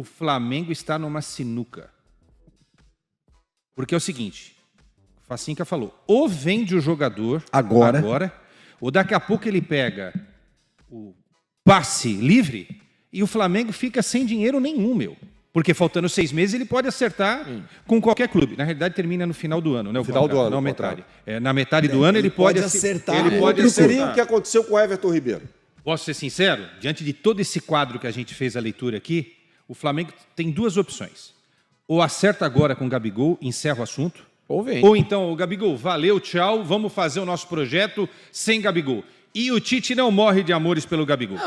o Flamengo está numa sinuca. Porque é o seguinte, o Facinca falou, ou vende o jogador agora, ou daqui a pouco ele pega o passe livre e o Flamengo fica sem dinheiro nenhum, meu. Porque faltando 6 meses ele pode acertar com qualquer clube. Na realidade termina no final do ano, né? No final do ano. Não, metade. Na metade do ano ele pode acertar. Ele pode acertar. Seria o que aconteceu com o Everton Ribeiro. Posso ser sincero? Diante de todo esse quadro que a gente fez a leitura aqui, o Flamengo tem 2 opções. Ou acerta agora com o Gabigol, encerra o assunto. Ou então, o Gabigol, valeu, tchau, vamos fazer o nosso projeto sem Gabigol. E o Tite não morre de amores pelo Gabigol.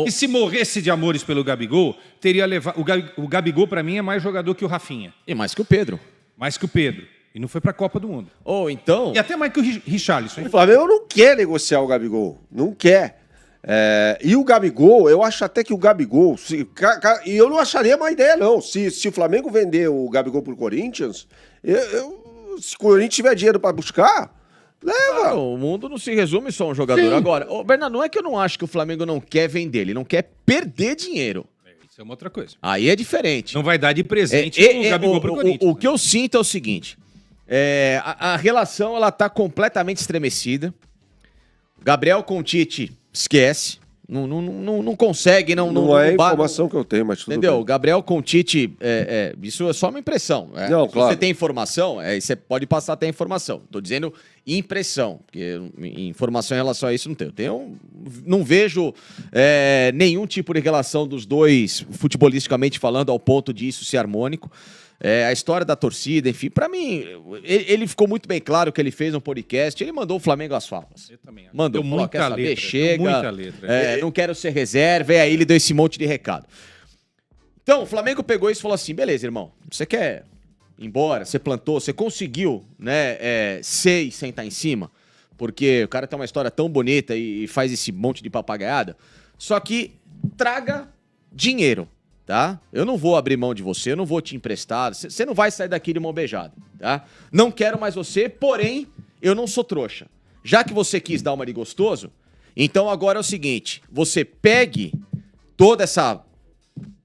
E se morresse de amores pelo Gabigol, teria levado... O Gabigol, para mim, é mais jogador que o Rafinha. E mais que o Pedro. Mais que o Pedro. E não foi para a Copa do Mundo. Então... E até mais que o Richarlison. O Flamengo não quer negociar o Gabigol. Não quer. E o Gabigol, eu acho até que o Gabigol... E eu não acharia má ideia, não. Se o Flamengo vender o Gabigol pro Corinthians, se o Corinthians tiver dinheiro para buscar... Leva! Claro, o mundo não se resume só a um jogador. Sim. Agora, Bernardo, não é que eu não acho que o Flamengo não quer vender, ele não quer perder dinheiro. Isso é uma outra coisa. Aí é diferente. Não vai dar de presente o Gabigol pro Corinthians. O que eu sinto é o seguinte, a relação ela tá completamente estremecida. Gabriel com o Tite, esquece. Não consegue, não é a informação que eu tenho, mas tudo entendeu? bem. Gabriel com o Tite, isso é só uma impressão. Não, se claro. você tem informação, você pode passar até informação. Tô dizendo impressão, porque informação em relação a isso não tenho. Não vejo nenhum tipo de relação dos dois, futebolisticamente falando, ao ponto de isso ser harmônico. A história da torcida, enfim, pra mim, ele ficou muito bem claro que ele fez um podcast, ele mandou o Flamengo às favas. Eu também acho. Mandou, Deu muita quer saber, letra, chega, muita letra. não quero ser reserva, e aí ele deu esse monte de recado. Então, o Flamengo pegou isso e falou assim, beleza, irmão, você quer ir embora, você plantou, você conseguiu, ser e sentar em cima, porque o cara tem uma história tão bonita e faz esse monte de papagaiada, só que traga dinheiro. Tá? Eu não vou abrir mão de você, eu não vou te emprestar, você não vai sair daqui de mão beijada, tá? Não quero mais você, porém, eu não sou trouxa. Já que você quis dar uma de gostoso, então agora é o seguinte, você pegue toda essa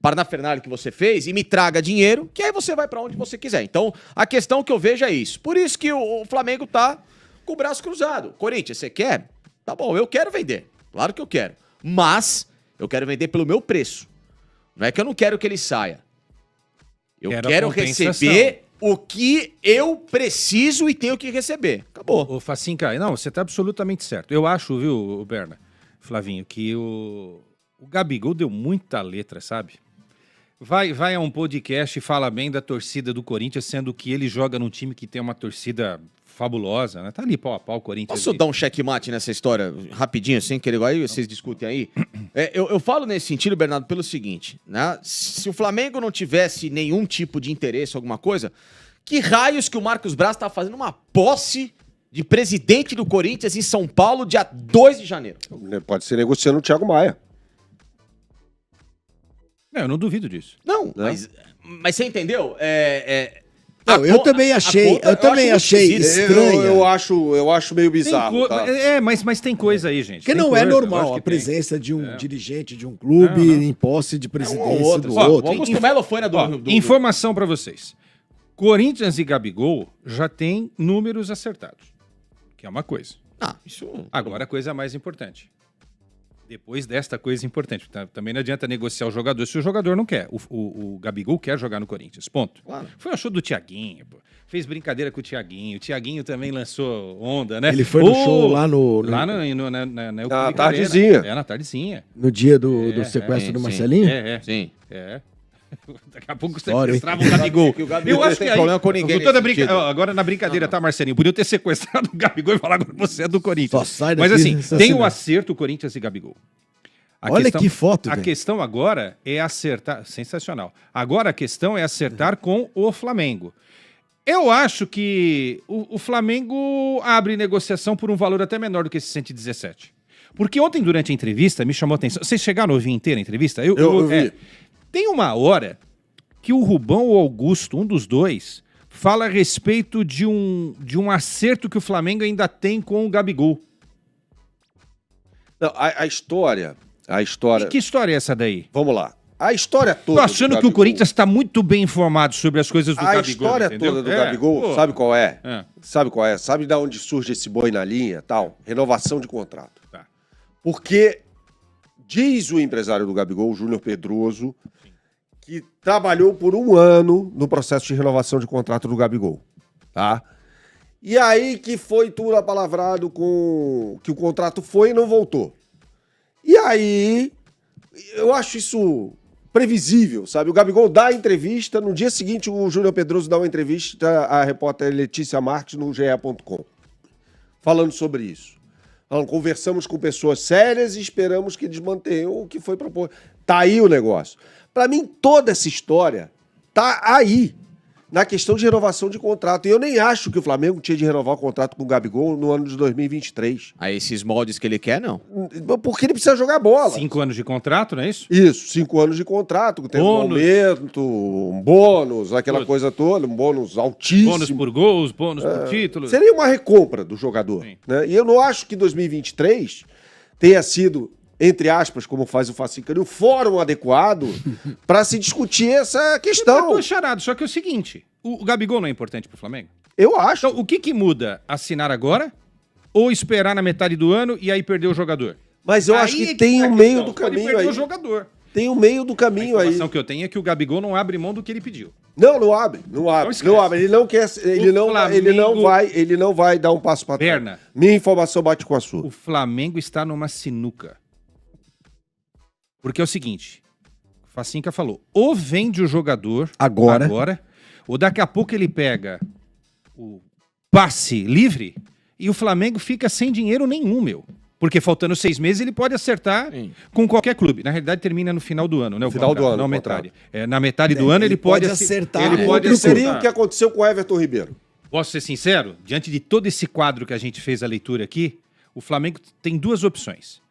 parafernália que você fez e me traga dinheiro, que aí você vai pra onde você quiser. Então, a questão que eu vejo é isso. Por isso que o Flamengo tá com o braço cruzado. Corinthians, você quer? Tá bom, eu quero vender. Claro que eu quero. Mas, eu quero vender pelo meu preço. Não é que eu não quero que ele saia. Eu quero receber o que eu preciso e tenho que receber. Acabou. Ô, Facinca, não, você tá absolutamente certo. Eu acho, viu, Berna, Flavinho, que o Gabigol deu muita letra, sabe? Vai a um podcast e fala bem da torcida do Corinthians, sendo que ele joga num time que tem uma torcida fabulosa, né? Tá ali pau a pau o Corinthians. Posso dar um checkmate nessa história rapidinho, assim, que aí vocês discutem aí? Eu falo nesse sentido, Bernardo, pelo seguinte, né? Se o Flamengo não tivesse nenhum tipo de interesse, alguma coisa, que raios que o Marcos Braz tá fazendo uma posse de presidente do Corinthians em São Paulo, dia 2 de janeiro? Pode ser negociando o Thiago Maia. Eu não duvido disso. Não, mas você entendeu? Não, eu também achei estranho. Eu acho meio bizarro. Tá? Mas tem coisa aí, gente. Porque não é normal a presença de um dirigente de um clube em posse de presidência do outro. O Augusto Melo foi na do... Informação pra vocês. Corinthians e Gabigol já tem números acertados. Que é uma coisa. Agora a coisa mais importante. Depois desta coisa importante. Também não adianta negociar o jogador se o jogador não quer. O Gabigol quer jogar no Corinthians. Ponto. Claro. Foi o show do Thiaguinho. Pô. Fez brincadeira com o Thiaguinho. O Thiaguinho também lançou onda, né? Ele foi no show lá na tardezinha. Na tardezinha. No dia do sequestro do Marcelinho? Sim. Daqui a pouco sequestrava o Gabigol. Eu acho que aí, problema com ninguém agora na brincadeira, tá, Marcelinho? Podia ter sequestrado o Gabigol e falar agora você é do Corinthians. Só sai Mas daqui, assim, tem o acerto Corinthians e Gabigol. Olha que foto, A questão agora é acertar... Sensacional. Agora a questão é acertar com o Flamengo. Eu acho que o Flamengo abre negociação por um valor até menor do que esse 117. Porque ontem, durante a entrevista, me chamou a atenção... Vocês chegaram a ouvir inteira a entrevista? Eu vi. Tem uma hora que o Rubão ou o Augusto, um dos dois, fala a respeito de um acerto que o Flamengo ainda tem com o Gabigol. Não, a história... E que história é essa daí? Vamos lá. A história toda. Tô achando que o Corinthians está muito bem informado sobre as coisas do A Gabigol. história entendeu? toda do Gabigol, sabe qual é? É. Sabe qual é? Sabe de onde surge esse boi na linha tal? Renovação de contrato. Tá. Porque diz o empresário do Gabigol, o Júnior Pedroso, que trabalhou por 1 ano no processo de renovação de contrato do Gabigol. Tá? E aí que foi tudo apalavrado com que o contrato foi e não voltou. E aí, eu acho isso previsível, sabe? O Gabigol dá a entrevista, no dia seguinte o Júnior Pedroso dá uma entrevista à repórter Letícia Marques no ge.com, falando sobre isso. Falando, conversamos com pessoas sérias e esperamos que eles mantenham o que foi proposto. Tá aí o negócio. Pra mim, toda essa história tá aí, na questão de renovação de contrato. E eu nem acho que o Flamengo tinha de renovar o contrato com o Gabigol no ano de 2023. A esses moldes que ele quer, não. Porque ele precisa jogar bola. 5 anos de contrato, não é isso? Isso, 5 anos de contrato, tem um Bônus. aumento, um bônus, aquela Tudo. coisa toda, um bônus altíssimo. Bônus por gols, bônus por título. Seria uma recompra do jogador. Sim. Né? E eu não acho que 2023 tenha sido, entre aspas, como faz o Facicano, o fórum adequado para se discutir essa Eu questão. tô charado, só que é o seguinte, o Gabigol não é importante pro Flamengo? Eu acho. Então, o que muda? Assinar agora ou esperar na metade do ano e aí perder o jogador? Mas eu Aí acho é que tem tá a um meio questão. do Pode caminho perder aí. o jogador. Tem um meio do A caminho aí. informação que eu tenho é que o Gabigol não abre mão do que ele pediu. Não abre. Não esquece. abre. Ele não quer. Ele não vai dar um passo para trás. Berna. Minha informação bate com a sua. O Flamengo está numa sinuca. Porque é o seguinte, o Facinca falou, ou vende o jogador Agora. ou daqui a pouco ele pega o passe livre e o Flamengo fica sem dinheiro nenhum, meu. Porque faltando 6 meses ele pode acertar com qualquer clube. Na realidade termina no final do ano, né? O Final do contrato, ano, não o metade. Na metade do ano ele pode acertar. Ele pode Que seria acertar. o que aconteceu com o Everton Ribeiro. Posso ser sincero? Diante de todo esse quadro que a gente fez a leitura aqui, o Flamengo tem 2 opções.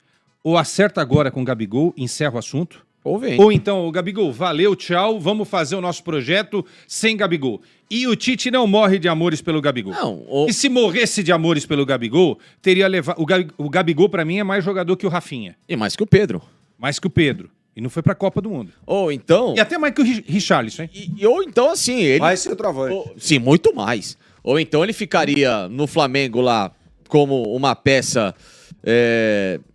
Ou acerta agora com o Gabigol, encerra o assunto. Ou vem. Ou então, o Gabigol, valeu, tchau, vamos fazer o nosso projeto sem Gabigol. E o Tite não morre de amores pelo Gabigol. Não, E se morresse de amores pelo Gabigol, teria levado... O Gabigol, pra mim, é mais jogador que o Rafinha. E mais que o Pedro. Mais que o Pedro. E não foi pra Copa do Mundo. Ou então... E até mais que o Richarlison, hein? Ou então, assim, ele... Vai ser centroavante. Sim, muito mais. Ou então ele ficaria no Flamengo lá como uma peça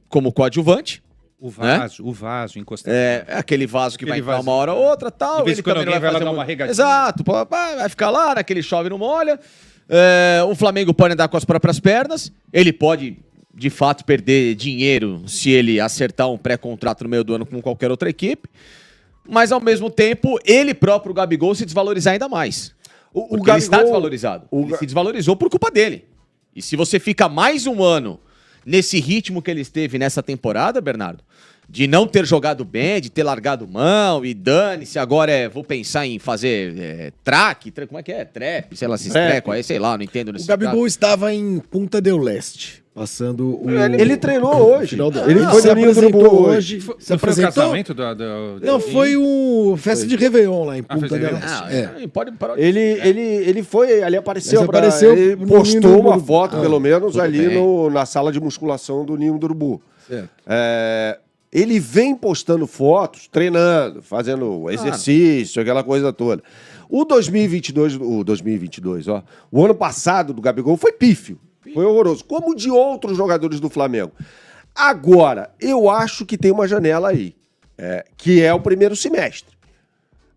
como coadjuvante. O vaso encostado. Aquele vaso que vai Aquele entrar uma vasinho. hora ou outra, tal. De vez em Ele quando também alguém vai lá fazer dar uma regadinha. Exato, vai ficar lá, naquele chove não molha. O Flamengo pode andar com as próprias pernas. Ele pode, de fato, perder dinheiro se ele acertar um pré-contrato no meio do ano com qualquer outra equipe. Mas, ao mesmo tempo, ele próprio, o Gabigol, se desvalorizar ainda mais. Porque ele está desvalorizado. Ele se desvalorizou por culpa dele. E se você fica mais um ano nesse ritmo que ele esteve nessa temporada, Bernardo, de não ter jogado bem, de ter largado mão e dane-se, agora vou pensar em fazer como é que é? Trap, sei lá, esses treco aí, sei lá, não entendo. O Gabigol estava em Punta del Leste, passando o... Ele treinou hoje. final do- Ele foi se no Ninho do apresentou Urubu hoje. hoje. Foi, Se não foi o apresentou? casamento Não, foi o festa de Réveillon lá em festa Punta de del Réveillon. Leste. Pode parar. Ele foi, ali apareceu, Mas apareceu ele no postou Ninho do uma Urubu. foto, pelo menos, tudo ali bem. na sala de musculação do Ninho do Urubu. Certo. Ele vem postando fotos, treinando, fazendo exercício, aquela coisa toda. O 2022, ó, o ano passado do Gabigol foi pífio, foi horroroso, como de outros jogadores do Flamengo. Agora, eu acho que tem uma janela aí, que é o primeiro semestre.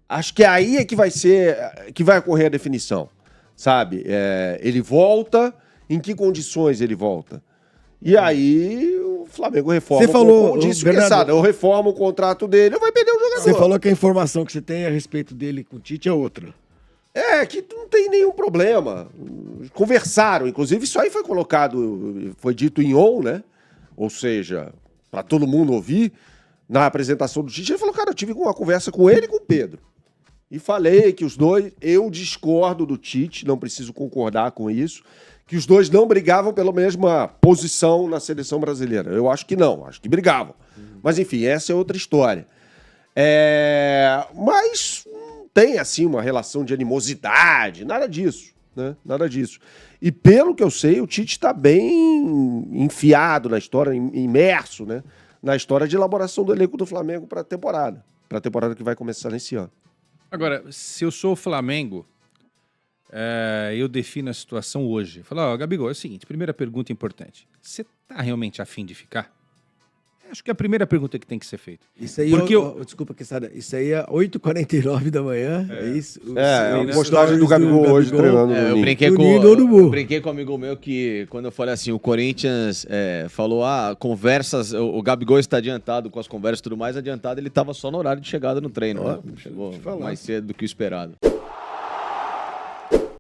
Acho que aí é que vai ocorrer a definição, sabe? Ele volta, em que condições ele volta? E aí o Flamengo reforma. Você falou, como disse o Bernardo, Quesada, eu reformo o contrato dele, eu vai perder o jogador. Você falou que a informação que você tem a respeito dele com o Tite é outra. Que não tem nenhum problema. Conversaram, inclusive isso aí foi colocado, foi dito em on, né? Ou seja, para todo mundo ouvir, na apresentação do Tite, ele falou, cara, eu tive uma conversa com ele e com o Pedro. E falei que os dois, eu discordo do Tite, não preciso concordar com isso, que os dois não brigavam pela mesma posição na seleção brasileira. Eu acho que não, acho que brigavam. Mas enfim, essa é outra história. Mas não tem assim uma relação de animosidade, nada disso, né? Nada disso. E pelo que eu sei, o Tite está bem enfiado na história, imerso, né? Na história de elaboração do elenco do Flamengo para a temporada. para a temporada que vai começar nesse ano. Agora, se eu sou o Flamengo, eu defino a situação hoje. Falo, ó, Gabigol, é o seguinte, primeira pergunta importante. Você tá realmente afim de ficar? Acho que é a primeira pergunta que tem que ser feita. Isso aí, Porque desculpa, Quesada, isso aí é 8h49 da manhã, é isso? A postagem do Gabigol hoje treinando no Eu Ninho. brinquei, eu brinquei com um amigo meu que, quando eu falei assim, o Corinthians falou, conversas, o Gabigol está adiantado com as conversas e tudo mais, adiantado, ele estava só no horário de chegada no treino. Né? Chegou mais cedo do que o esperado.